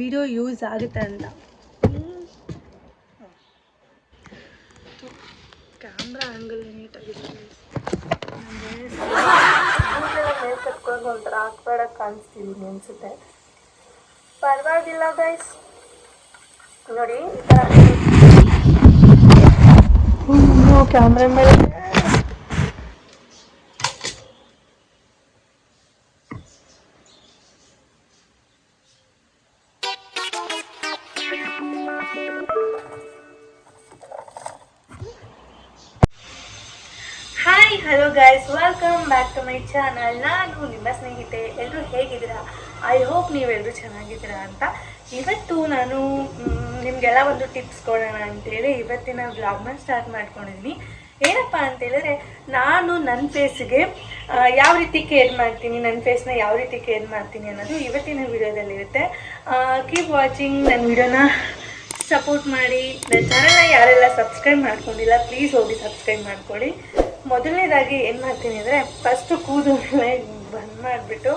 Video use ಆಗುತ್ತೆ ಅಂತ. Camera angle ನೀಟಾಗಿದೆ. ಮೇಲೆ ಕಟ್ಕೊಂಡು ಒಂಥರ ಆಕ್ವರ್ಡಾಗಿ ಕಾಣಿಸ್ತಿದ್ದೀನಿ ಅನಿಸುತ್ತೆ. ಪರವಾಗಿಲ್ಲ ಗೈಸ್, ನೋಡಿ ಈ ಥರ ಕ್ಯಾಮ್ರಾ ಮೇಲೆ hi hello guys, welcome back to my channel. ನಾನು ನಿಮ್ಮ ಸ್ನೇಹಿತೆ. ಎಲ್ಲರೂ ಹೇಗಿದ್ದೀರಾ? ಐ ಹೋಪ್ ನೀವೆಲ್ಲರೂ ಚೆನ್ನಾಗಿದ್ದೀರಾ ಅಂತ. ಇವತ್ತು ನಾನು ನಿಮಗೆಲ್ಲ ಒಂದು ಟಿಪ್ಸ್ ಕೊಡೋಣ ಅಂತೇಳಿ ಇವತ್ತಿನ ವ್ಲಾಗ್ನ ಸ್ಟಾರ್ಟ್ ಮಾಡ್ಕೊಂಡಿದ್ದೀನಿ. ಏನಪ್ಪ ಅಂತೇಳಿದ್ರೆ, ನಾನು ನನ್ನ ಫೇಸ್ಗೆ ಯಾವ ರೀತಿ ಕೇರ್ ಮಾಡ್ತೀನಿ, ನನ್ನ ಫೇಸ್ನ ಯಾವ ರೀತಿ ಕೇರ್ ಮಾಡ್ತೀನಿ ಅನ್ನೋದು ಇವತ್ತಿನ ವಿಡಿಯೋದಲ್ಲಿರುತ್ತೆ. Keep watching. ನನ್ನ ವಿಡಿಯೋನ ಸಪೋರ್ಟ್ ಮಾಡಿ. ನನ್ನ ಚಾನಲ್ನ ಯಾರೆಲ್ಲ ಸಬ್ಸ್ಕ್ರೈಬ್ ಮಾಡ್ಕೊಂಡಿಲ್ಲ ಪ್ಲೀಸ್ ಹೋಗಿ ಸಬ್ಸ್ಕ್ರೈಬ್ ಮಾಡ್ಕೊಳ್ಳಿ. ಮೊದಲನೇದಾಗಿ ಏನು ಮಾಡ್ತೀನಿ ಅಂದರೆ, ಫಸ್ಟು ಕೂದಲನ್ನೆಲ್ಲ ಬಂದ್ ಮಾಡಿಬಿಟ್ಟು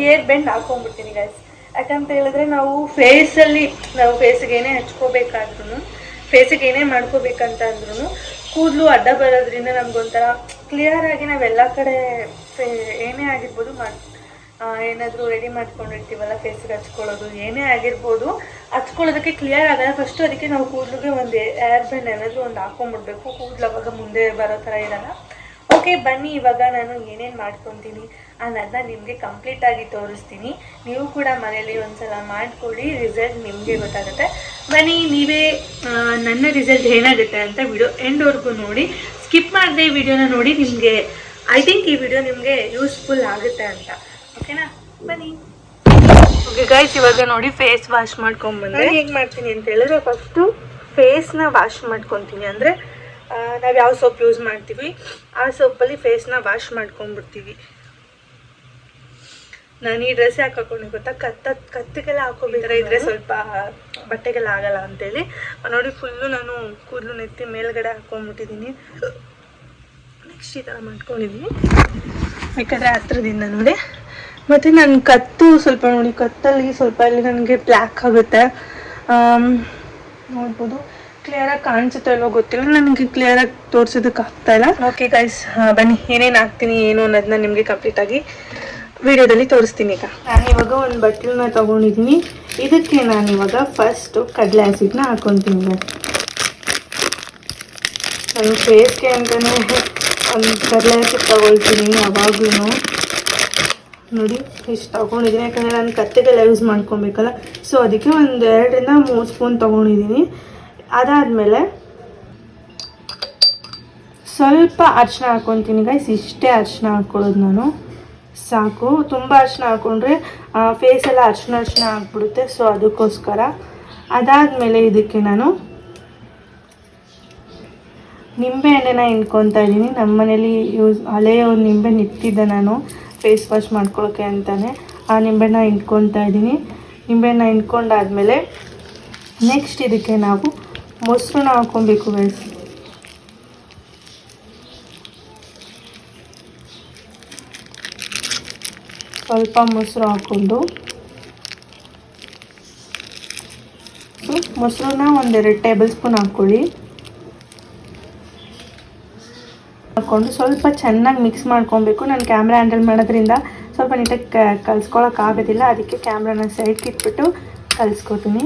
ಏರ್ ಬೆಂಡ್ ಹಾಕೊಂಡ್ಬಿಡ್ತೀನಿ ಗೈಸ್. ಯಾಕಂತ ಹೇಳಿದ್ರೆ ನಾವು ಫೇಸಿಗೆ ಏನೇ ಹಚ್ಕೋಬೇಕಾದ್ರೂ, ಫೇಸಿಗೆ ಏನೇ ಮಾಡ್ಕೋಬೇಕಂತ ಅಂದ್ರೂ ಕೂದಲು ಅಡ್ಡ ಬರೋದ್ರಿಂದ ನಮಗೊಂಥರ ಕ್ಲಿಯರಾಗಿ ನಾವೆಲ್ಲ ಕಡೆ ಏನೇ ಆಗಿರ್ಬೋದು ಏನಾದರೂ ರೆಡಿ ಮಾಡ್ಕೊಂಡಿರ್ತೀವಲ್ಲ ಫೇಸಿಗೆ ಹಚ್ಕೊಳ್ಳೋದು ಏನೇ ಆಗಿರ್ಬೋದು, ಹಚ್ಕೊಳ್ಳೋದಕ್ಕೆ ಕ್ಲಿಯರ್ ಆಗಲ್ಲ. ಫಸ್ಟು ಅದಕ್ಕೆ ನಾವು ಕೂದಲಿಗೆ ಒಂದು ಏರ್ ಬ್ಯಾಂಡ್ ಏನಾದರೂ ಒಂದು ಹಾಕೊಂಡ್ಬಿಡ್ಬೇಕು. ಕೂದಲು ಅವಾಗ ಮುಂದೆ ಬರೋ ಥರ ಇರೋಲ್ಲ. ಓಕೆ, ಬನ್ನಿ ಇವಾಗ ನಾನು ಏನೇನು ಮಾಡ್ಕೊತೀನಿ ಅನ್ನೋದನ್ನ ನಿಮಗೆ ಕಂಪ್ಲೀಟಾಗಿ ತೋರಿಸ್ತೀನಿ. ನೀವು ಕೂಡ ಮನೇಲಿ ಒಂದ್ಸಲ ಮಾಡಿಕೊಡಿ, ರಿಸಲ್ಟ್ ನಿಮಗೆ ಗೊತ್ತಾಗುತ್ತೆ. ಬನ್ನಿ, ನೀವೇ ನನ್ನ ರಿಸಲ್ಟ್ ಏನಾಗುತ್ತೆ ಅಂತ ವಿಡಿಯೋ ಎಂಡ್ವರೆಗೂ ನೋಡಿ. ಸ್ಕಿಪ್ ಮಾಡದೆ ವಿಡಿಯೋನ ನೋಡಿ. ನಿಮಗೆ ಐ ಥಿಂಕ್ ಈ ವಿಡಿಯೋ ನಿಮಗೆ ಯೂಸ್ಫುಲ್ ಆಗುತ್ತೆ ಅಂತ. ಓಕೆನಾ? ಬನ್ನಿ. ಓಕೆ ಗೈಸ್, ಇವಾಗ ನೋಡಿ ಫೇಸ್ ವಾಶ್ ಮಾಡ್ಕೊಂಡ್ಬಂದೆ. ಹೇಗೆ ಮಾಡ್ತೀನಿ ಅಂತ ಹೇಳಿದ್ರೆ, ಫಸ್ಟು ಫೇಸ್ನ ವಾಶ್ ಮಾಡ್ಕೊತೀನಿ. ಅಂದರೆ ನಾವು ಯಾವ ಸೋಪ್ ಯೂಸ್ ಮಾಡ್ತೀವಿ ಆ ಸೋಪಲ್ಲಿ ಫೇಸ್ನ ವಾಶ್ ಮಾಡ್ಕೊಂಡ್ಬಿಡ್ತೀವಿ. ನಾನು ಈ ಡ್ರೆಸ್ ಯಾಕೆ ಹಾಕೊಂಡೆ ಗೊತ್ತಾ, ಕತ್ತಿಗೆಲ್ಲ ಹಾಕೋಬೇಕಾರೆ ಇದ್ರೆ ಸ್ವಲ್ಪ ಬಟ್ಟೆಗೆಲ್ಲ ಆಗಲ್ಲ ಅಂತೇಳಿ ನೋಡಿ ಫುಲ್ಲು ನಾನು ಕೂದಲು ನೆತ್ತಿ ಮೇಲ್ಗಡೆ ಹಾಕೊಂಡ್ಬಿಟ್ಟಿದ್ದೀನಿ. ನೆಕ್ಸ್ಟ್ ಈ ಥರ ಮಾಡ್ಕೊಂಡಿದ್ದೀನಿ. ಯಾಕಂದರೆ ಹತ್ರದಿಂದ ನೋಡಿ. ಮತ್ತು ನನ್ನ ಕತ್ತು ಸ್ವಲ್ಪ ನೋಡಿ, ಕತ್ತಲ್ಲಿ ಸ್ವಲ್ಪ ಇಲ್ಲಿ ನನಗೆ ಬ್ಲ್ಯಾಕ್ ಆಗುತ್ತೆ. ನೋಡ್ಬೋದು, ಕ್ಲಿಯರಾಗಿ ಕಾಣಿಸುತ್ತೆ ಇಲ್ಲೋ ಗೊತ್ತಿಲ್ಲ, ನನಗೆ ಕ್ಲಿಯರಾಗಿ ತೋರಿಸೋದಕ್ಕೆ ಆಗ್ತಾಯಿಲ್ಲ. ಓಕೆ ಗೈಸ್, ಬನ್ನಿ ಏನೇನು ಹಾಕ್ತೀನಿ ಏನು ಅನ್ನೋದನ್ನ ನಿಮಗೆ ಕಂಪ್ಲೀಟಾಗಿ ವಿಡಿಯೋದಲ್ಲಿ ತೋರಿಸ್ತೀನಿ. ಈಗ ನಾನಿವಾಗ ಒಂದು ಬಟ್ಲನ್ನ ತೊಗೊಂಡಿದ್ದೀನಿ. ಇದಕ್ಕೆ ನಾನಿವಾಗ ಫಸ್ಟು ಕಡಲೆ ಹಸಿಟ್ಟನ್ನ ಹಾಕ್ಕೊತೀನಿ. ನಾನು ಫೇಸ್ಗೆ ಅಂತಲೇ ಒಂದು ಕಡಲೆ ಹಸಿಟ್ಟು ತೊಗೊಳ್ತೀನಿ ಯಾವಾಗಲೂ. ನೋಡಿ ಇಷ್ಟು ತೊಗೊಂಡಿದ್ದೀನಿ, ಯಾಕಂದರೆ ನಾನು ಕತ್ತಿಗೆಲ್ಲ ಯೂಸ್ ಮಾಡ್ಕೊಬೇಕಲ್ಲ. ಸೊ ಅದಕ್ಕೆ ಒಂದು 2 ರಿಂದ 3 ಸ್ಪೂನ್ ತೊಗೊಂಡಿದ್ದೀನಿ. ಅದಾದಮೇಲೆ ಸ್ವಲ್ಪ ಅರಿಶಿನ ಹಾಕ್ಕೊತೀನಿ ಗೈಸ್. ಇಷ್ಟೇ ಅರಿಶಿನ ಹಾಕ್ಕೊಳ್ಳೋದು ನಾನು, ಸಾಕು. ತುಂಬ ಅರಿಶಿನ ಹಾಕ್ಕೊಂಡ್ರೆ ಫೇಸೆಲ್ಲ ಅರಿಶಿನ ಹಾಕ್ಬಿಡುತ್ತೆ. ಸೊ ಅದಕ್ಕೋಸ್ಕರ. ಅದಾದಮೇಲೆ ಇದಕ್ಕೆ ನಾನು ನಿಂಬೆ ಹಣ್ಣನ್ನ ಹಿಂಡ್ಕೊತಾ ಇದ್ದೀನಿ. ನಮ್ಮ ಮನೇಲಿ ಹಳೆಯ ಒಂದು ನಿಂಬೆಹಣ್ಣು ಇಟ್ಟಿದ್ದೆ ನಾನು ಫೇಸ್ ವಾಶ್ ಮಾಡ್ಕೊಳ್ಳೋಕ್ಕೆ ಅಂತಲೇ. ಆ ನಿಂಬೆಹಣ್ಣ ಹಿಂಡ್ಕೊತಾ ಇದ್ದೀನಿ. ನಿಂಬೆಹಣ್ಣ ಹಿಂಡ್ಕೊಂಡಾದ್ಮೇಲೆ ನೆಕ್ಸ್ಟ್ ಇದಕ್ಕೆ ನಾವು ಮೊಸರನ್ನ ಹಾಕ್ಕೊಬೇಕು ಗೈಸ್. ಸ್ವಲ್ಪ ಮೊಸರು ಹಾಕ್ಕೊಂಡು, ಮೊಸರನ್ನ 1-2 ಟೇಬಲ್ ಸ್ಪೂನ್ ಹಾಕ್ಕೊಳ್ಳಿ. ಹಾಕ್ಕೊಂಡು ಸ್ವಲ್ಪ ಚೆನ್ನಾಗಿ ಮಿಕ್ಸ್ ಮಾಡ್ಕೊಬೇಕು. ನಾನು ಕ್ಯಾಮ್ರಾ ಹ್ಯಾಂಡಲ್ ಮಾಡೋದ್ರಿಂದ ಸ್ವಲ್ಪ ನೀಟಾಗಿ ಕಲಿಸ್ಕೊಳಕ್ಕಾಗೋದಿಲ್ಲ, ಅದಕ್ಕೆ ಕ್ಯಾಮ್ರಾನ ಸೈಡ್ಗೆ ಇಟ್ಬಿಟ್ಟು ಕಲಿಸ್ಕೊತೀನಿ.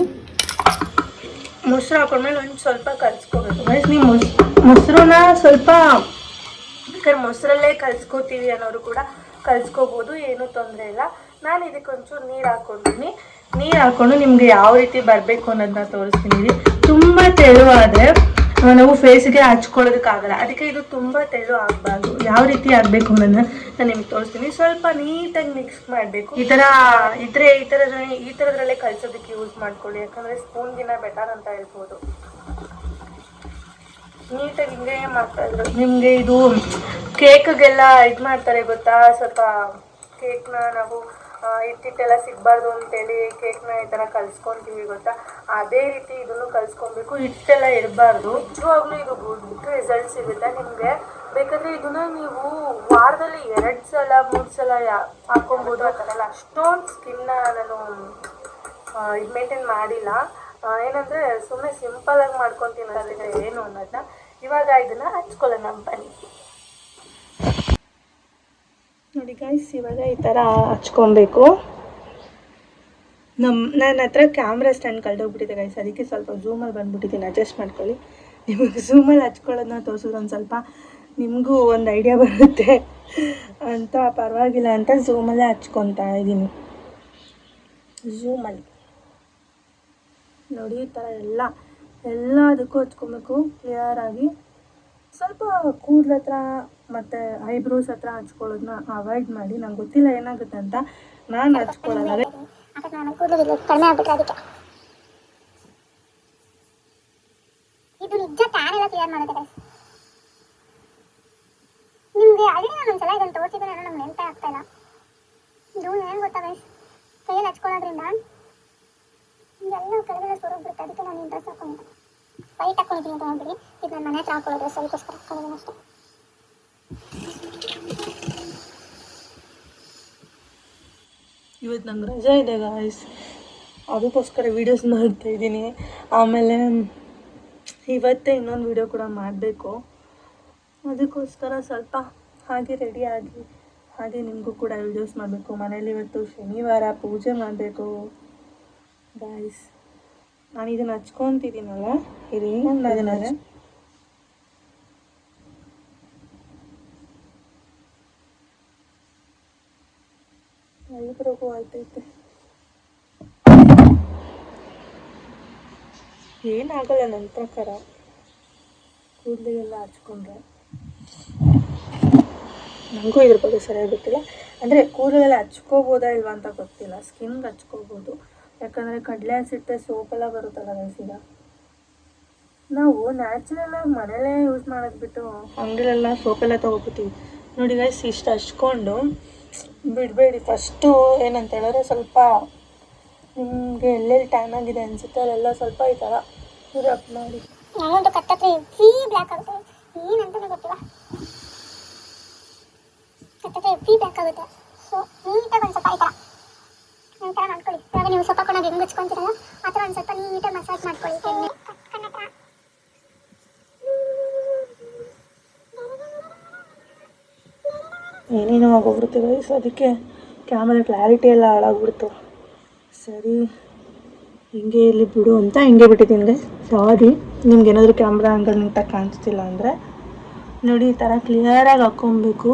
ಮೊಸರು ಹಾಕೊಂಡ್ಮೇಲೆ ಒಂದು ಸ್ವಲ್ಪ ಕಲಿಸ್ಕೋಬೇಕು ಗೈಸ್. ನೀವು ಮೊಸರನ್ನ ಸ್ವಲ್ಪ ಬೇಕಾದ್ರೆ ಮೊಸರಲ್ಲೇ ಕಲಿಸ್ಕೋತೀವಿ ಅನ್ನೋರು ಕೂಡ ಕಲಿಸ್ಕೋಬೋದು, ಏನೂ ತೊಂದರೆ ಇಲ್ಲ. ನಾನು ಇದಕ್ಕೆ ಒಂಚೂರು ನೀರು ಹಾಕ್ಕೊಂಡಿದ್ದೀನಿ. ನೀರು ಹಾಕ್ಕೊಂಡು ನಿಮಗೆ ಯಾವ ರೀತಿ ಬರಬೇಕು ಅನ್ನೋದನ್ನ ತೋರಿಸ್ತೀನಿ. ತುಂಬ ತೆಳುವಾದರೆ ನಾವು ಫೇಸಿಗೆ ಹಚ್ಕೊಳ್ಳೋದಕ್ಕಾಗಲ್ಲ, ಅದಕ್ಕೆ ಇದು ತುಂಬ ತೆಳು ಆಗಬಾರ್ದು. ಯಾವ ರೀತಿ ಆಗಬೇಕು ಅನ್ನೋದನ್ನ ನಾನು ನಿಮ್ಗೆ ತೋರಿಸ್ತೀನಿ. ಸ್ವಲ್ಪ ನೀಟಾಗಿ ಮಿಕ್ಸ್ ಮಾಡಬೇಕು. ಈ ಥರದ್ರಲ್ಲೇ ಕಲಿಸೋದಕ್ಕೆ ಯೂಸ್ ಮಾಡ್ಕೊಳ್ಳಿ, ಯಾಕಂದರೆ ಸ್ಪೂನ್ಗಿನ ಬೆಟರ್ ಅಂತ ಹೇಳ್ಬೋದು. ನೀಟಾಗಿ ಹಿಂಗೆ ಮಾಡ್ತಾಯಿದ್ರು. ನಿಮಗೆ ಇದು ಕೇಕ್ಗೆಲ್ಲ ಇದು ಮಾಡ್ತಾರೆ ಗೊತ್ತಾ, ಸ್ವಲ್ಪ ಕೇಕ್ನ ನಾವು ಹಿಟ್ಟೆಲ್ಲ ಸಿಗಬಾರ್ದು ಅಂತೇಳಿ ಕೇಕ್ನ ಈ ಥರ ಕಲಿಸ್ಕೊತೀವಿ ಗೊತ್ತಾ, ಅದೇ ರೀತಿ ಇದನ್ನು ಕಲಿಸ್ಕೊಬೇಕು. ಹಿಟ್ಟೆಲ್ಲ ಇರಬಾರ್ದು. ನಿಜವಾಗ್ಲೂ ಇದು ಗುಡ್ ರಿಸಲ್ಟ್ ಸಿಗುತ್ತೆ ನಿಮಗೆ. ಬೇಕಾದರೆ ಇದನ್ನು ನೀವು ವಾರದಲ್ಲಿ 2 ಸಲ 3 ಸಲ ಹಾಕ್ಕೊಬೋದು. ಆ ಥರ ಎಲ್ಲ ಅಷ್ಟೊಂದು ಸ್ಕಿನ್ನ ನಾನು ಇದು ಮೇಂಟೈನ್ ಮಾಡಿಲ್ಲ. ಏನಂದರೆ ಸುಮ್ಮನೆ ಸಿಂಪಲಾಗಿ ಮಾಡ್ಕೊತೀನಿ ಅಷ್ಟೇ, ಏನು ಅನ್ನೋದನ್ನ. ಇವಾಗ ಇದನ್ನು ಹಚ್ಕೊಳ್ಳೋಣ ಬನ್ನಿ. ನೋಡಿ ಗೈಸ್, ಇವಾಗ ಈ ಥರ ಹಚ್ಕೊಬೇಕು. ನನ್ನ ಹತ್ರ ಕ್ಯಾಮ್ರಾ ಸ್ಟ್ಯಾಂಡ್ ಕಳೆದೋಗ್ಬಿಟ್ಟಿದೆ ಗೈಸ್, ಅದಕ್ಕೆ ಸ್ವಲ್ಪ ಝೂಮಲ್ಲಿ ಬಂದುಬಿಟ್ಟಿದ್ದೀನಿ, ಅಡ್ಜಸ್ಟ್ ಮಾಡ್ಕೊಳ್ಳಿ. ನಿಮಗೆ ಝೂಮಲ್ಲಿ ಹಚ್ಕೊಳ್ಳೋದನ್ನ ತೋರಿಸಿದ್ರೆ ಒಂದು ಸ್ವಲ್ಪ ನಿಮಗೂ ಒಂದು ಐಡಿಯಾ ಬರುತ್ತೆ ಅಂತ, ಪರವಾಗಿಲ್ಲ ಅಂತ ಝೂಮಲ್ಲೇ ಹಚ್ಕೊತಾ ಇದ್ದೀನಿ. ಝೂಮಲ್ಲಿ ನೋಡಿ ಈ ಥರ ಎಲ್ಲದಕ್ಕೂ ಹಚ್ಕೊಬೇಕು ಕ್ಲಿಯರಾಗಿ. ಸ್ವಲ್ಪ ಕೂದಲ ಹತ್ರ ಮತ್ತು ಐಬ್ರೋಸ್ ಹತ್ರ ಹಚ್ಕೊಳ್ಳೋದನ್ನ ಅವಾಯ್ಡ್ ಮಾಡಿ. ನಂಗೆ ಗೊತ್ತಿಲ್ಲ ಏನಾಗುತ್ತೆ ಅಂತ, ನಾನು ಹಚ್ಕೊಳ್ಳಲ್ಲ. ಕಡಿಮೆ ಆಗ್ಬಿಟ್ರೆ ಅದಕ್ಕೆ ಇದು ನಿಜ ಟ್ಯಾನ್ ಎಲ್ಲ ಕ್ಲಿಯರ್ ಮಾಡುತ್ತೆ. ನಿಮಗೆ ಆಲ್ರೆಡಿ ನಾನು ಒಂದ್ಸಲ ಇದನ್ನು ತೋರಿಸಿದ್ರೆ ನಾನು ನಮ್ಗೆ ನೆನಪೇ ಆಗ್ತಾ ಇಲ್ಲ. ಇದು ಏನು ಗೊತ್ತಾ ಗೈಸ್, ಕೈಯಲ್ಲಿ ಹಚ್ಕೊಳ್ಳೋದ್ರಿಂದ ಎಲ್ಲ ಕೆಳಗೆಲ್ಲ ಸೊರಗ್ಬಿಡುತ್ತೆ. ಅದಕ್ಕೆ ನಾನು ಈ ಡ್ರೆಸ್ ಹಾಕೊಂಡು ವೈಟ್ ಹಾಕೊಂಡಿದ್ದೀನಿ ಅಂತ ಹೇಳ್ಬಿಡಿ. ಇದು ನನ್ನ ಮನೆ ಹತ್ರ ಹಾಕೊಳ್ಳೋ ಡ್ರೆಸ್, ಅದಕ್ಕೋಸ್ಕರ ಹಾಕೊಂಡಿದ್ದೀನಿ ಅಷ್ಟೇ. ಇವತ್ತು ನಂಗೆ ರಜೆ ಇದೆ ಗಾಯ್ಸ್, ಅದಕ್ಕೋಸ್ಕರ ವೀಡಿಯೋಸ್ ಮಾಡ್ತಾ ಇದ್ದೀನಿ. ಆಮೇಲೆ ಇವತ್ತೇ ಇನ್ನೊಂದು ವೀಡಿಯೋ ಕೂಡ ಮಾಡಬೇಕು, ಅದಕ್ಕೋಸ್ಕರ ಸ್ವಲ್ಪ ಹಾಗೆ ರೆಡಿಯಾಗಿ ಹಾಗೆ ನಿಮಗೂ ಕೂಡ ವೀಡಿಯೋಸ್ ಮಾಡಬೇಕು. ಮನೇಲಿ ಇವತ್ತು ಶನಿವಾರ ಪೂಜೆ ಮಾಡಬೇಕು ಗಾಯ್ಸ್. ನಾನು ಇದನ್ನು ಹಚ್ಕೊತಿದ್ದೀನಲ್ಲ, ಇದು ಅದನ್ನ ಐಬ್ರೋಗೂ ಆಯ್ತೈತೆ, ಏನಾಗಲ್ಲ ನನ್ನ ಪ್ರಕಾರ ಕೂದಲಿಗೆಲ್ಲ ಹಚ್ಕೊಂಡ್ರೆ. ನನಗೂ ಇದ್ರ ಬಗ್ಗೆ ಸರಿಯಾಗಿ ಗೊತ್ತಿಲ್ಲ, ಅಂದರೆ ಕೂದಲೆಲ್ಲ ಹಚ್ಕೋಬೋದಾ ಇಲ್ವಾ ಅಂತ ಗೊತ್ತಿಲ್ಲ. ಸ್ಕಿನ್ಗೆ ಹಚ್ಕೋಬೋದು, ಯಾಕಂದರೆ ಕಡಲೆ ಹಸಿಟ್ಟೆ ಸೋಪೆಲ್ಲ ಬರುತ್ತಲ್ಲ ಗೈಸಿಗ. ನಾವು ನ್ಯಾಚುರಲಾಗಿ ಮನೇಲೇ ಯೂಸ್ ಮಾಡೋದು ಬಿಟ್ಟು ಅಂಗಡಿಲೆಲ್ಲ ಸೋಪೆಲ್ಲ ತೊಗೊಬಿಡ್ತೀವಿ. ನೋಡಿ ಗೈಸ್, ಇಷ್ಟು ಹಚ್ಕೊಂಡು ಬಿಡಬೇಡಿ. ಫಸ್ಟು ಏನಂತ ಹೇಳಿದ್ರೆ, ಸ್ವಲ್ಪ ನಿಮಗೆ ಎಲ್ಲೆಲ್ಲಿ ಟ್ಯಾನ್ ಆಗಿದೆ ಅನಿಸುತ್ತೆ ಅಲ್ಲೆಲ್ಲ ಸ್ವಲ್ಪ ಈ ಥರ ರಬ್ ಮಾಡಿ. ನಾನೊಂದು ಕತ್ತತ್ರ ಎವ್ರಿ ಬ್ಲ್ಯಾಕ್ ಆಗುತ್ತೆ, ಏನಂತಲೇ ಗೊತ್ತಿಲ್ಲ, ಕತ್ತತ್ರ ಎವ್ರಿ ಬ್ಲ್ಯಾಕ್ ಆಗುತ್ತೆ. ಸೊ ನೀಟಾಗಿ ಒಂದು ಸ್ವಲ್ಪ ಈ ಥರ ಮಾಡ್ಕೊಳ್ಳಿ. ಇವಾಗ ನೀವು ಸ್ವಲ್ಪ ಕೊಂಡು ಹೆಂಗೆ ಹಚ್ಕೊತೀರಲ್ಲ ಆ ಥರ ಒಂದು ಸ್ವಲ್ಪ ನೀಟಾಗಿ ಮಸಾಜ್ ಮಾಡ್ಕೊಳ್ಳಿ. ಕಣ್ಣತ್ರ ಏನೇನೋ ಆಗೋಗ್ಬಿಡ್ತು ಗೈಸ್, ಅದಕ್ಕೆ ಕ್ಯಾಮರಾ ಕ್ಲಾರಿಟಿ ಎಲ್ಲ ಹಾಳಾಗ್ಬಿಡ್ತು. ಸರಿ ಹಿಂಗೆ ಇಲ್ಲಿ ಬಿಡು ಅಂತ ಹಿಂಗೆ ಬಿಟ್ಟಿದ್ದೀನಿ ಗೈಸ್. ಸಾರಿ, ನಿಮ್ಗೇನಾದರೂ ಕ್ಯಾಮ್ರಾ ಆ್ಯಂಗಲ್ ನೀಟಾಗಿ ಕಾಣಿಸ್ತಿಲ್ಲ ಅಂದರೆ ನೋಡಿ, ಈ ಥರ ಕ್ಲಿಯರಾಗಿ ಹಾಕ್ಕೊಬೇಕು.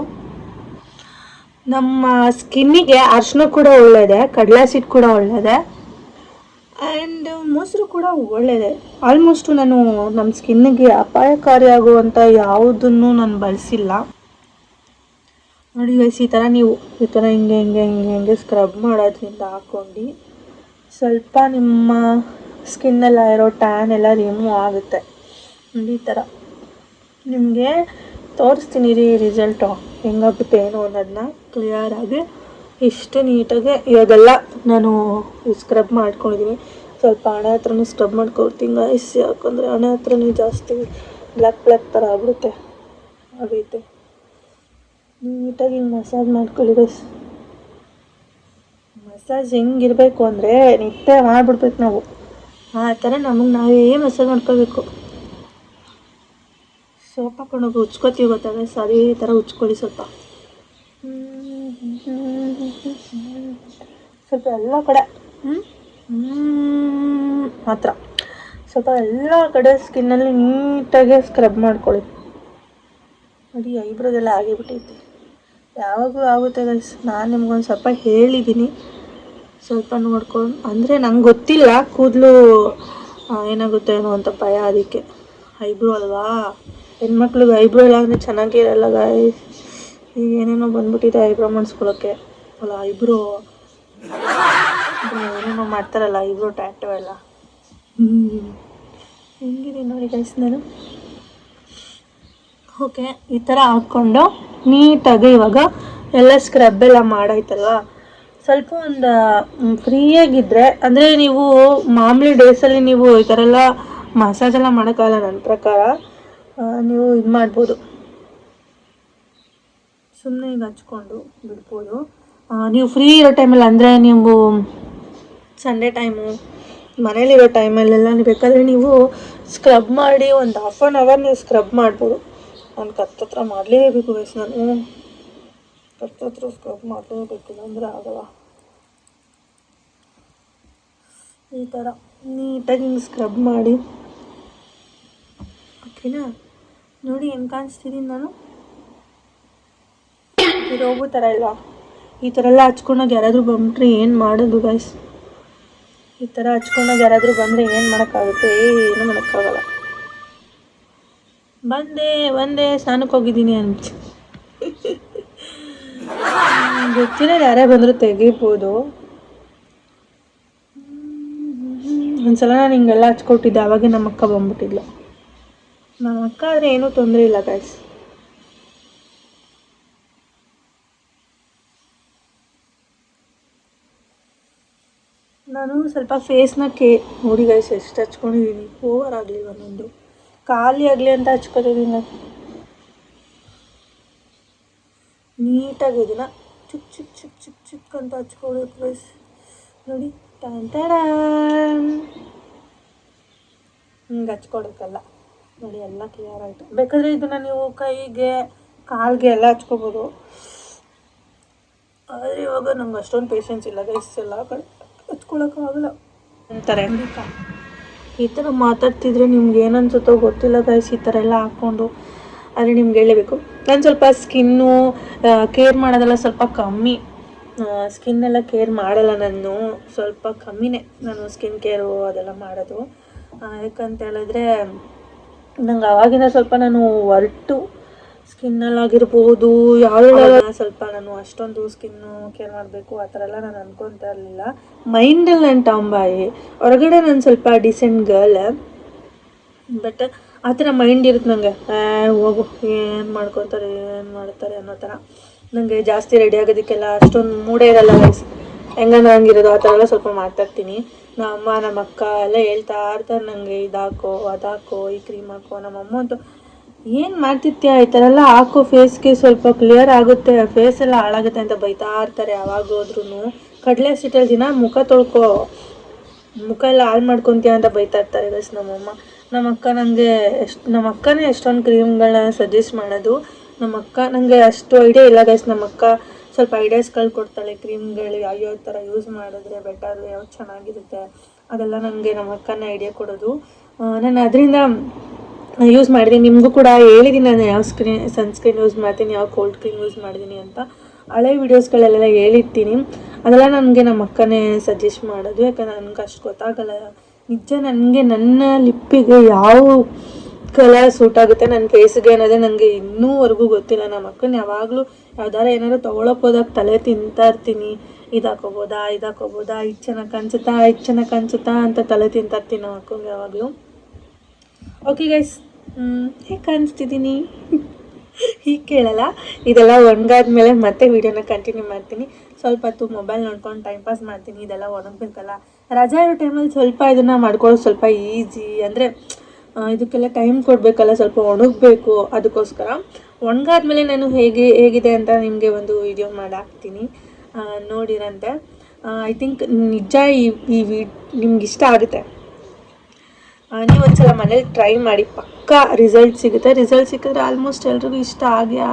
ನಮ್ಮ ಸ್ಕಿನ್ನಿಗೆ ಅರಿಶಿನ ಕೂಡ ಒಳ್ಳೆಯದೆ, ಕಡಲೆಸಿಟ್ಟು ಕೂಡ ಒಳ್ಳೆಯದೆ, ಆ್ಯಂಡ್ ಮೊಸರು ಕೂಡ ಒಳ್ಳೆಯದೆ. ಆಲ್ಮೋಸ್ಟು ನಾನು ನಮ್ಮ ಸ್ಕಿನ್ನಿಗೆ ಅಪಾಯಕಾರಿಯಾಗುವಂಥ ಯಾವುದನ್ನು ನಾನು ಬಳಸಿಲ್ಲ. ನೋಡಿ ಗೈಸ್, ಈ ಥರ ನೀವು ಈ ಥರ ಹಿಂಗೆ ಸ್ಕ್ರಬ್ ಮಾಡೋದ್ರಿಂದ ಹಾಕ್ಕೊಂಡು ಸ್ವಲ್ಪ ನಿಮ್ಮ ಸ್ಕಿನ್ನೆಲ್ಲ ಇರೋ ಟ್ಯಾನ್ ಎಲ್ಲ ರಿಮೂವ್ ಆಗುತ್ತೆ. ನೋಡಿ ಈ ಥರ ನಿಮಗೆ ತೋರಿಸ್ತೀನಿ ರೀ ರಿಸಲ್ಟು ಹೆಂಗಾಗುತ್ತೆ ಏನು ಅನ್ನೋದನ್ನ ಕ್ಲಿಯರಾಗಿ. ಇಷ್ಟು ನೀಟಾಗಿ ಇವಾಗೆಲ್ಲ ನಾನು ಸ್ಕ್ರಬ್ ಮಾಡ್ಕೊಂಡಿದ್ದೀನಿ. ಸ್ವಲ್ಪ ಹಣೆ ಹತ್ರನೂ ಸ್ಕ್ರಬ್ ಮಾಡ್ಕೊಡ್ತೀನಿ ಗೈಸ್, ಯಾಕಂದರೆ ಹಣೆ ಹತ್ರನೇ ಜಾಸ್ತಿ ಬ್ಲ್ಯಾಕ್ ಥರ ಆಗ್ಬಿಡುತ್ತೆ, ಆಗೈತೆ. ನೀಟಾಗಿ ಹಿಂಗೆ ಮಸಾಜ್ ಮಾಡ್ಕೊಳ್ಳಿ ಗೈಸ್. ಮಸಾಜ್ ಹೆಂಗಿರಬೇಕು ಅಂದರೆ ನಿಟ್ಟೆ ಮಾಡಿಬಿಡ್ಬೇಕು ನಾವು, ಆ ಥರ ನಮಗೆ ನಾವೇ ಮಸಾಜ್ ಮಾಡ್ಕೋಬೇಕು. ಸೋಪ್ ಹಾಕೊಂಡೋಗಿ ಉಚ್ಕೋತೀವಿ ಗೊತ್ತಾ ಗೈಸ್, ಅದೇ ಥರ ಉಚ್ಕೊಳ್ಳಿ. ಸ್ವಲ್ಪ ಸ್ವಲ್ಪ ಎಲ್ಲ ಕಡೆ ಮಾತ್ರ ಸ್ವಲ್ಪ ಎಲ್ಲ ಕಡೆ ಸ್ಕಿನ್ನಲ್ಲಿ ನೀಟಾಗಿ ಸ್ಕ್ರಬ್ ಮಾಡ್ಕೊಳ್ಳಿ. ನೋಡಿ ಐಬ್ರೋದೆಲ್ಲ ಆಗಿಬಿಟ್ಟೈತೆ, ಯಾವಾಗಲೂ ಆಗುತ್ತೆ ಗೈಸ್. ನಾನು ನಿಮ್ಗೊಂದು ಸ್ವಲ್ಪ ಹೇಳಿದ್ದೀನಿ, ಸ್ವಲ್ಪ ನೋಡ್ಕೊಂಡು. ಅಂದರೆ ನಂಗೆ ಗೊತ್ತಿಲ್ಲ ಕೂದಲು ಏನಾಗುತ್ತೆ ಏನೋ ಅಂತ ಭಯ, ಅದಕ್ಕೆ. ಐಬ್ರೋ ಅಲ್ವಾ, ಹೆಣ್ಮಕ್ಳಿಗೆ ಐಬ್ರೋ ಇಲ್ಲ ಅಂದರೆ ಚೆನ್ನಾಗಿರಲ್ಲ ಗೈಸ್. ಈಗ ಏನೇನೋ ಬಂದ್ಬಿಟ್ಟಿದೆ ಐಬ್ರೋ ಮಾಡಿಸ್ಕೊಳ್ಳೋಕ್ಕೆ, ಅಲ್ಲ ಐಬ್ರೋ ಏನೇನೋ ಮಾಡ್ತಾರಲ್ಲ ಐಬ್ರೋ ಟ್ಯಾಟೋ ಎಲ್ಲ. ಹೆಂಗಿದೆ ನೋಡಿ ಗೈಸ್ ನಾನು. ಓಕೆ, ಈ ಥರ ಹಾಕ್ಕೊಂಡು ನೀಟಾಗಿ ಇವಾಗ ಎಲ್ಲ ಸ್ಕ್ರಬ್ ಎಲ್ಲ ಮಾಡಾಯ್ತಲ್ವ, ಸ್ವಲ್ಪ ಒಂದು ಫ್ರೀಯಾಗಿದ್ದರೆ, ಅಂದರೆ ನೀವು ಮಾಮೂಲಿ ಡೇಸಲ್ಲಿ ನೀವು ಈ ಥರ ಎಲ್ಲ ಮಸಾಜೆಲ್ಲ ಮಾಡೋಕ್ಕಾಗಲ್ಲ ನನ್ನ ಪ್ರಕಾರ. ನೀವು ಇದು ಮಾಡ್ಬೋದು, ಸುಮ್ಮನೆ ಈಗ ಹಚ್ಕೊಂಡು ಬಿಡ್ಬೋದು. ನೀವು ಫ್ರೀ ಇರೋ ಟೈಮಲ್ಲಿ, ಅಂದರೆ ನೀವು ಸಂಡೇ ಟೈಮು ಮನೇಲಿರೋ ಟೈಮಲ್ಲೆಲ್ಲ ಬೇಕಾದರೆ ನೀವು ಸ್ಕ್ರಬ್ ಮಾಡಿ ಒಂದು ಹಾಫ್ ಆನ್ ಅವರ್ ನೀವು ಸ್ಕ್ರಬ್ ಮಾಡ್ಬೋದು. ನಾನು ಕತ್ತತ್ರ ಮಾಡಲೇಬೇಕು ಗೈಸ್, ನಾನು ಕತ್ತತ್ರ ಸ್ಕ್ರಬ್ ಮಾಡಲೇಬೇಕಿಲ್ಲ ಅಂದರೆ ಆಗಲ್ಲ. ಈ ಥರ ನೀಟಾಗಿ ಹಿಂಗೆ ಸ್ಕ್ರಬ್ ಮಾಡಿ, ಓಕೆನಾ? ನೋಡಿ ಹೆಂಗೆ ಕಾಣಿಸ್ತಿದ್ದೀನಿ ನಾನು, ರೋಬೋ ಥರ ಇಲ್ಲ. ಈ ಥರ ಎಲ್ಲ ಹಚ್ಕೊಂಡಾಗ ಯಾರಾದರೂ ಬಂದ್ಬಿಟ್ರೆ ಏನು ಮಾಡೋದು ಗೈಸ್? ಈ ಥರ ಹಚ್ಕೊಂಡಾಗ ಯಾರಾದರೂ ಬಂದರೆ ಏನು ಮಾಡೋಕ್ಕಾಗುತ್ತೆ? ಏನೂ ಮಾಡೋಕ್ಕಾಗಲ್ಲ. ಬಂದೆ ಸ್ನಾನಕ್ಕೆ ಹೋಗಿದ್ದೀನಿ ಅಂತ ಗೊತ್ತಿಲ್ಲ, ಯಾರೇ ಬಂದರೂ ತೆಗಿಬೋದು. ಒಂದ್ಸಲ ನಾನು ಹಿಂಗೆಲ್ಲ ಹಚ್ಕೊಟ್ಟಿದ್ದೆ, ಆವಾಗೆ ನಮ್ಮ ಅಕ್ಕ ಬಂದ್ಬಿಟ್ಟಿದ್ಲು. ನಮ್ಮ ಅಕ್ಕ ಆದರೆ ಏನೂ ತೊಂದರೆ ಇಲ್ಲ ಗೈಸ್. ನಾನು ಸ್ವಲ್ಪ ಫೇಸ್ನ ನೋಡಿ ಗೈಸ್ ಎಷ್ಟು ಹಚ್ಕೊಂಡಿದ್ದೀನಿ. ಓವರ್ ಆಗಲಿ, ಒಂದೊಂದು ಖಾಲಿ ಆಗಲಿ ಅಂತ ಹಚ್ಕೊತಿದ್ದೀನಿ ನಾನು. ನೀಟಾಗಿ ಇದನ್ನು took took took took took ಅಂತ ಹಚ್ಕೊಳ್ಬೇಕು ಗೈಸ್. ನೋಡಿ ಹಿಂಗೆ ಹಚ್ಕೊಡೋಕ್ಕಲ್ಲ. ನೋಡಿ ಎಲ್ಲ ಕ್ಲಿಯರ್ ಆಯಿತು. ಬೇಕಾದರೆ ಇದನ್ನು ನೀವು ಕೈಗೆ ಕಾಲಿಗೆ ಎಲ್ಲ ಹಚ್ಕೋಬೋದು. ಆದರೆ ಇವಾಗ ನಮ್ಗೆ ಅಷ್ಟೊಂದು ಪೇಷನ್ಸ್ ಇಲ್ಲ ಗೈಸ್, ಎಲ್ಲ ಕಡೆ ಹಚ್ಕೊಳಕ್ಕಾಗಲ್ಲ ಅಂತಾರೆ. ಈ ಥರ ಮಾತಾಡ್ತಿದ್ರೆ ನಿಮ್ಗೆ ಏನನ್ಸುತ್ತೋ ಗೊತ್ತಿಲ್ಲ ಗೈಸ್, ಈ ಥರ ಎಲ್ಲ ಹಾಕ್ಕೊಂಡು. ಆದರೆ ನಿಮ್ಗೆ ಹೇಳಬೇಕು, ನಾನು ಸ್ವಲ್ಪ ಸ್ಕಿನ್ನು ಕೇರ್ ಮಾಡೋದೆಲ್ಲ ಸ್ವಲ್ಪ ಕಮ್ಮಿ. ಸ್ಕಿನ್ನೆಲ್ಲ ಕೇರ್ ಮಾಡಲ್ಲ ನಾನು, ಸ್ವಲ್ಪ ಕಮ್ಮಿನೇ ನಾನು ಸ್ಕಿನ್ ಕೇರು ಅದೆಲ್ಲ ಮಾಡೋದು. ಯಾಕಂತ ಹೇಳಿದ್ರೆ ನಂಗೆ ಆವಾಗಿಂದ ಸ್ವಲ್ಪ ನಾನು ಹೊರಟು ಸ್ಕಿನ್ನಲ್ಲಾಗಿರ್ಬೋದು ಯಾವುದೆಲ್ಲ ಸ್ವಲ್ಪ ನಾನು ಅಷ್ಟೊಂದು ಸ್ಕಿನ್ನು ಕೇರ್ ಮಾಡಬೇಕು ಆ ಥರ ಎಲ್ಲ ನಾನು ಅಂದ್ಕೊತಾ ಇರಲಿಲ್ಲ. ಮೈಂಡಲ್ಲಿ ನಾನು ಟಾಂಬಾಯಿ, ಹೊರಗಡೆ ನಾನು ಸ್ವಲ್ಪ ಡಿಸೆಂಟ್ ಗರ್ಲ್. ಬಟ್ ಆ ಥರ ಮೈಂಡ್ ಇರುತ್ತೆ ನನಗೆ, ಹೋಗು ಏನು ಮಾಡ್ಕೊತಾರೆ ಏನು ಮಾಡ್ತಾರೆ ಅನ್ನೋ ಥರ. ನನಗೆ ಜಾಸ್ತಿ ರೆಡಿ ಆಗೋದಕ್ಕೆಲ್ಲ ಅಷ್ಟೊಂದು ಮೂಡೇ ಇರಲ್ಲ ಗೈಸ್. ಹೆಂಗಂದ್ರೆ ಹಂಗಿರೋದು ಆ ಥರ ಎಲ್ಲ ಸ್ವಲ್ಪ ಮಾಡ್ತಾಯಿರ್ತೀನಿ. ನಮ್ಮ ಅಮ್ಮ ನಮ್ಮ ಅಕ್ಕ ಎಲ್ಲ ಹೇಳ್ತಾ ಇರ್ತಾರೆ ನನಗೆ, ಇದಾಕೋ ಅದಾಕೋ, ಈ ಕ್ರೀಮ್ ಹಾಕೋ. ನಮ್ಮಮ್ಮ ಅಂತೂ ಏನು ಮಾಡ್ತಿರ್ತೀಯ ಈ ಥರ ಎಲ್ಲ ಹಾಕೋ, ಫೇಸ್ಗೆ ಸ್ವಲ್ಪ ಕ್ಲಿಯರ್ ಆಗುತ್ತೆ, ಫೇಸ್ ಎಲ್ಲ ಹಾಳಾಗುತ್ತೆ ಅಂತ ಬೈತಾ ಇರ್ತಾರೆ. ಯಾವಾಗ ಹೋದ್ರೂ ಕಡಲೆ ಸಿಟ್ಟಲ್ಲಿ ದಿನ ಮುಖ ತೊಳ್ಕೊ, ಮುಖ ಎಲ್ಲ ಹಾಳು ಮಾಡ್ಕೊತೀಯ ಅಂತ ಬೈತಾ ಇರ್ತಾರೆ ಗೈಸ್ ನಮ್ಮಮ್ಮ. ನಮ್ಮ ಅಕ್ಕನೇ ಎಷ್ಟೊಂದು ಕ್ರೀಮ್ಗಳನ್ನ ಸಜೆಸ್ಟ್ ಮಾಡೋದು. ನಮ್ಮ ಅಕ್ಕ ನನಗೆ ಅಷ್ಟು ಐಡಿಯಾ ಇಲ್ಲ ಗೈಸ್. ನಮ್ಮ ಅಕ್ಕ ಸ್ವಲ್ಪ ಐಡಿಯಾಸ್ಗಳು ಕೊಡ್ತಾಳೆ, ಕ್ರೀಮ್ಗಳು ಯಾವ್ಯಾವ ಥರ ಯೂಸ್ ಮಾಡಿದ್ರೆ ಬೆಟರ್, ಯಾವ್ದು ಚೆನ್ನಾಗಿರುತ್ತೆ ಅದೆಲ್ಲ ನನಗೆ ನಮ್ಮ ಅಕ್ಕನೇ ಐಡಿಯಾ ಕೊಡೋದು. ನಾನು ಅದರಿಂದ ಯೂಸ್ ಮಾಡಿದ್ದೀನಿ, ನಿಮಗೂ ಕೂಡ ಹೇಳಿದ್ದೀನಿ ನಾನು ಯಾವ ಸನ್ಸ್ಕ್ರೀನ್ ಯೂಸ್ ಮಾಡ್ತೀನಿ, ಯಾವ ಕೋಲ್ಡ್ ಕ್ರೀಮ್ ಯೂಸ್ ಮಾಡಿದ್ದೀನಿ ಅಂತ. ಹಳೆ ವೀಡಿಯೋಸ್ಗಳಲ್ಲೆಲ್ಲ ಹೇಳಿರ್ತೀನಿ. ಅದೆಲ್ಲ ನನಗೆ ನಮ್ಮ ಅಕ್ಕನೇ ಸಜೆಸ್ಟ್ ಮಾಡೋದು. ಯಾಕಂದರೆ ನನಗೆ ಅಷ್ಟು ಗೊತ್ತಾಗಲ್ಲ ನಿಜ. ನನಗೆ ನನ್ನ ಲಿಪ್ಪಿಗೆ ಯಾವ ಕಲರ್ ಸೂಟ್ ಆಗುತ್ತೆ ನನ್ನ ಫೇಸ್ಗೆ ಅನ್ನೋದೇ ನನಗೆ ಇನ್ನೂವರೆಗೂ ಗೊತ್ತಿಲ್ಲ. ನಮ್ಮ ಅಕ್ಕನ ಯಾವಾಗಲೂ ಯಾವ್ದಾರ ಏನಾದ್ರು ತೊಗೊಳಕ್ಕೆ ಹೋದಾಗ ತಲೆ ತಿಂತಾ ಇರ್ತೀನಿ, ಇದು ಹಾಕೋಬೋದಾ ಇದು ಚೆನ್ನಾಗಿ ಕಾಣಿಸುತ್ತಾ ಅಂತ ತಲೆ ತಿಂತಾ ಇರ್ತೀನಿ ನಮ್ಮ ಅಕ್ಕಂಗೆ ಯಾವಾಗಲೂ. ಓಕೆ ಗೈಸ್, ಹೇಗೆ ಕಾಣಿಸ್ತಿದ್ದೀನಿ ಹೀಗೆ ಕೇಳಲ್ಲ. ಇದೆಲ್ಲ ಒಣಗಾದ್ಮೇಲೆ ಮತ್ತೆ ವೀಡಿಯೋನ ಕಂಟಿನ್ಯೂ ಮಾಡ್ತೀನಿ. ಸ್ವಲ್ಪ ಹೊತ್ತು ಮೊಬೈಲ್ ನೋಡ್ಕೊಂಡು ಟೈಮ್ ಪಾಸ್ ಮಾಡ್ತೀನಿ. ಇದೆಲ್ಲ ಒಣಗಬೇಕಲ್ಲ, ರಜಾ ಇರೋ ಟೈಮಲ್ಲಿ ಸ್ವಲ್ಪ ಇದನ್ನು ಮಾಡ್ಕೊಳ್ಳೋದು ಸ್ವಲ್ಪ ಈಸಿ. ಅಂದರೆ ಇದಕ್ಕೆಲ್ಲ ಟೈಮ್ ಕೊಡಬೇಕಲ್ಲ, ಸ್ವಲ್ಪ ಒಣಗಬೇಕು. ಅದಕ್ಕೋಸ್ಕರ ಒಣಗಾದ್ಮೇಲೆ ನಾನು ಹೇಗಿದೆ ಅಂತ ನಿಮಗೆ ಒಂದು ವಿಡಿಯೋ ಮಾಡಿ ಹಾಕ್ತೀನಿ, ನೋಡಿರಂತೆ. ಐ ಥಿಂಕ್ ನಿಜ ನಿಮ್ಗೆ ಇಷ್ಟ ಆಗುತ್ತೆ. ನೀವು ಒಂದ್ಸಲ ಮನೇಲಿ ಟ್ರೈ ಮಾಡಿ, ಪಕ್ಕಾ ರಿಸಲ್ಟ್ ಸಿಗುತ್ತೆ. ರಿಸಲ್ಟ್ ಸಿಕ್ಕಿದ್ರೆ ಆಲ್ಮೋಸ್ಟ್ ಎಲ್ರಿಗೂ ಇಷ್ಟ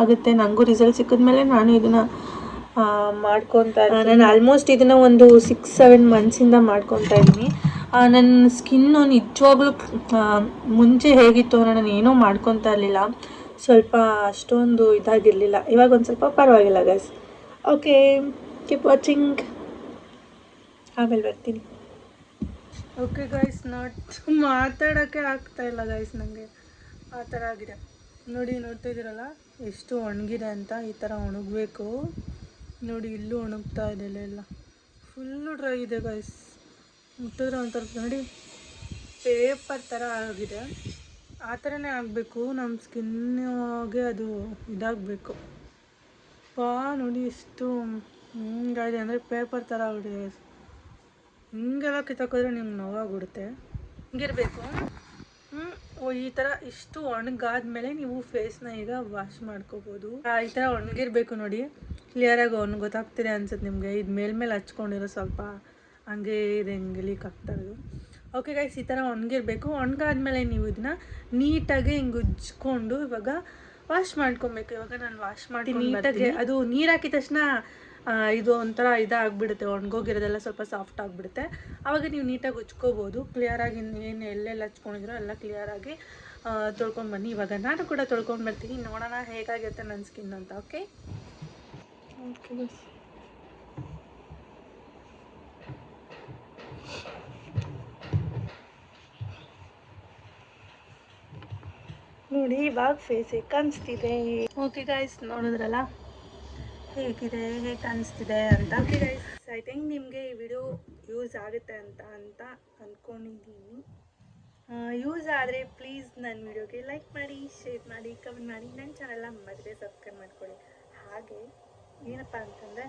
ಆಗುತ್ತೆ. ನನಗೂ ರಿಸಲ್ಟ್ ಸಿಕ್ಕಿದ್ಮೇಲೆ ನಾನು ಇದನ್ನು ಮಾಡ್ಕೊತಾ ಇದ್ದೀನಿ. ನಾನು ಆಲ್ಮೋಸ್ಟ್ ಇದನ್ನು ಒಂದು 6-7 ಮಂತ್ಸಿಂದ ಮಾಡ್ಕೊತಾ ಇದ್ದೀನಿ. ನನ್ನ ಸ್ಕಿನ್ನು ನಿಜವಾಗ್ಲೂ ಮುಂಚೆ ಹೇಗಿತ್ತು ಅಂದರೆ ನಾನು ಏನೂ ಮಾಡ್ಕೊತಾ ಇರಲಿಲ್ಲ, ಸ್ವಲ್ಪ ಅಷ್ಟೊಂದು ಇದಾಗಿರಲಿಲ್ಲ. ಇವಾಗ ಒಂದು ಸ್ವಲ್ಪ ಪರವಾಗಿಲ್ಲ ಗೈಸ್. ಓಕೆ, ಕೀಪ್ ವಾಚಿಂಗ್, ಆಮೇಲೆ ಬರ್ತೀನಿ. ಓಕೆ ಗೈಸ್, ಮಾತಾಡೋಕ್ಕೆ ಆಗ್ತಾಯಿಲ್ಲ ಗೈಸ್, ನನಗೆ ಆ ಥರ ಆಗಿದೆ. ನೋಡ್ತಿದ್ದೀರಲ್ಲ ಎಷ್ಟು ಒಣಗಿದೆ ಅಂತ. ಈ ಥರ ಒಣಗಬೇಕು ನೋಡಿ. ಇಲ್ಲೂ ಒಣಗ್ತಾ ಇದೆ, ಎಲ್ಲ ಫುಲ್ಲು ಡ್ರೈ ಇದೆ ಗೈಸ್. ಮುಟ್ಟಿದ್ರೆ ಒಂಥರ ನೋಡಿ ಪೇಪರ್ ಥರ ಆಗಿದೆ. ಆ ಥರನೇ ಆಗಬೇಕು ನಮ್ಮ ಸ್ಕಿನ್ನಿಗೆ, ಅದು ಇದಾಗಬೇಕು. ನೋಡಿ ಎಷ್ಟು ಹಿಂಗಾಗಿದೆ ಅಂದರೆ ಪೇಪರ್ ಥರ ಆಗಿದೆ. ಹಿಂಗೆಲ್ಲ ಕಿತ್ತಾಕಿದ್ರೆ ನಿಮ್ಗೆ ನೋವಾಗ್ಬಿಡುತ್ತೆ. ಹಿಂಗಿರಬೇಕು. ಈ ಥರ ಇಷ್ಟು ಒಣಗಾದ್ಮೇಲೆ ನೀವು ಫೇಸ್ನ ಈಗ ವಾಶ್ ಮಾಡ್ಕೋಬೋದು. ಈ ಥರ ಒಣಗಿರಬೇಕು ನೋಡಿ, ಕ್ಲಿಯರಾಗಿ ಗೊತ್ತಾಗ್ತಿದೆ ಅನ್ಸುತ್ತೆ ನಿಮಗೆ. ಇದು ಮೇಲ್ಮೇಲೆ ಹಚ್ಕೊಂಡಿರೋ ಸ್ವಲ್ಪ ಹಂಗೆ ಇದೆ ಹಿಂಗೆ ಲೀಕ್ ಆಗ್ತಾ ಇರೋದು. ಓಕೆ ಗೈಸ್, ಈ ಥರ ಒಣಗಿರಬೇಕು. ಒಣಗಾದ್ಮೇಲೆ ನೀವು ಇದನ್ನ ನೀಟಾಗಿ ಹಿಂಗೆ ಉಜ್ಜಿಕೊಂಡು ಇವಾಗ ವಾಶ್ ಮಾಡ್ಕೊಬೇಕು. ಇವಾಗ ನಾನು ವಾಶ್ ಮಾಡ್ತೀನಿ ನೀಟಾಗಿ. ಅದು ನೀರು ಹಾಕಿದ ತಕ್ಷಣ ಇದು ಒಂಥರ ಇದಾಗ್ಬಿಡುತ್ತೆ, ಒಣಗೋಗಿರೋದೆಲ್ಲ ಸ್ವಲ್ಪ ಸಾಫ್ಟ್ ಆಗಿಬಿಡುತ್ತೆ. ಆವಾಗ ನೀವು ನೀಟಾಗಿ ಉಜ್ಕೋಬೋದು. ಕ್ಲಿಯರಾಗಿ ಏನು ಎಲ್ಲೆಲ್ಲ ಹಚ್ಕೊಂಡಿದ್ರೋ ಎಲ್ಲ ಕ್ಲಿಯರಾಗಿ ತೊಳ್ಕೊಂಡು ಬನ್ನಿ. ಇವಾಗ ನಾನು ಕೂಡ ತೊಳ್ಕೊಂಡು ಬರ್ತೀನಿ, ನೋಡೋಣ ಹೇಗಾಗಿರುತ್ತೆ ನನ್ನ ಸ್ಕಿನ್ ಅಂತ. Okay okay bus. ನೋಡಿ ಇವಾಗ ಫೇಸ್ ಹೇಗೆ ಕಾಣಿಸ್ತಿದೆ. ಓಕೆ ಗೈಸ್, ನೋಡಿದ್ರಲ್ಲ ಹೇಗಿದೆ, ಹೇಗೆ ಕಾಣಿಸ್ತಿದೆ ಅಂತ. ಓಕೆ ಗೈಸ್, ಐ ಥಿಂಕ್ ನಿಮಗೆ ಈ ವಿಡಿಯೋ ಯೂಸ್ ಆಗುತ್ತೆ ಅಂತ ಅಂದ್ಕೊಂಡಿದ್ದೀನಿ. ಯೂಸ್ ಆದರೆ ಪ್ಲೀಸ್ ನನ್ನ ವಿಡಿಯೋಗೆ ಲೈಕ್ ಮಾಡಿ, ಶೇರ್ ಮಾಡಿ, ಕಮೆಂಟ್ ಮಾಡಿ. ನನ್ನ ಚಾನಲ್ನ ಮದುವೆ ಸಬ್ಸ್ಕ್ರೈಬ್ ಮಾಡ್ಕೊಳ್ಳಿ. ಹಾಗೆ ಏನಪ್ಪ ಅಂತಂದರೆ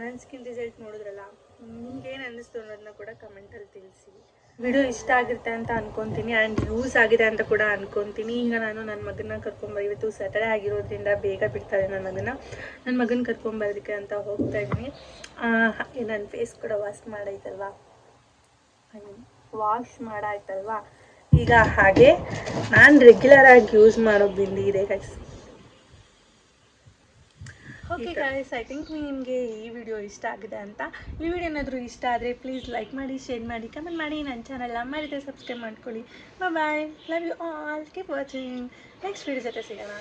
ನನ್ನ ಸ್ಕಿನ್ ರಿಸಲ್ಟ್ ನೋಡಿದ್ರಲ್ಲ, ನಿಮ್ಗೇನು ಅನ್ನಿಸ್ತು ಅನ್ನೋದನ್ನ ಕೂಡ ಕಮೆಂಟಲ್ಲಿ ತಿಳಿಸಿ. ವಿಡಿಯೋ ಇಷ್ಟ ಆಗಿರುತ್ತೆ ಅಂತ ಅನ್ಕೊತೀನಿ ಆ್ಯಂಡ್ ಯೂಸ್ ಆಗಿದೆ ಅಂತ ಕೂಡ ಅನ್ಕೊತೀನಿ. ಈಗ ನಾನು ನನ್ನ ಮಗನ ಕರ್ಕೊಂಬ, ಇವತ್ತು ಸ್ಯಾಟರ್ಡೇ ಆಗಿರೋದ್ರಿಂದ ಬೇಗ ಬಿಡ್ತಾರೆ ನನ್ನ ಮಗನ ಕರ್ಕೊಂಬರೋದಕ್ಕೆ ಅಂತ ಹೋಗ್ತಾ ಇದ್ದೀನಿ. ನನ್ನ ಫೇಸ್ ಕೂಡ ವಾಶ್ ಮಾಡಾಯ್ತಲ್ವಾ. ಈಗ ಹಾಗೆ ನಾನು ರೆಗ್ಯುಲರಾಗಿ ಯೂಸ್ ಮಾಡೋ ಬಿಂದಿ ಇದೆ guys. Okay guys, I think ನಿಮಗೆ ಈ ವಿಡಿಯೋ ಇಷ್ಟ ಆಗಿದೆ ಅಂತ. ಈ ವಿಡಿಯೋ ಏನಾದರೂ ಇಷ್ಟ ಆದರೆ ಪ್ಲೀಸ್ ಲೈಕ್ ಮಾಡಿ, ಶೇರ್ ಮಾಡಿ, ಕಮೆಂಟ್ ಮಾಡಿ. ನನ್ನ ಚಾನಲ್ನ ಮಾಡಿದ್ರೆ ಸಬ್ಸ್ಕ್ರೈಬ್ ಮಾಡ್ಕೊಳ್ಳಿ. Bye, love you all, keep watching. Next video ಜೊತೆ ಸಿಗೋಣ.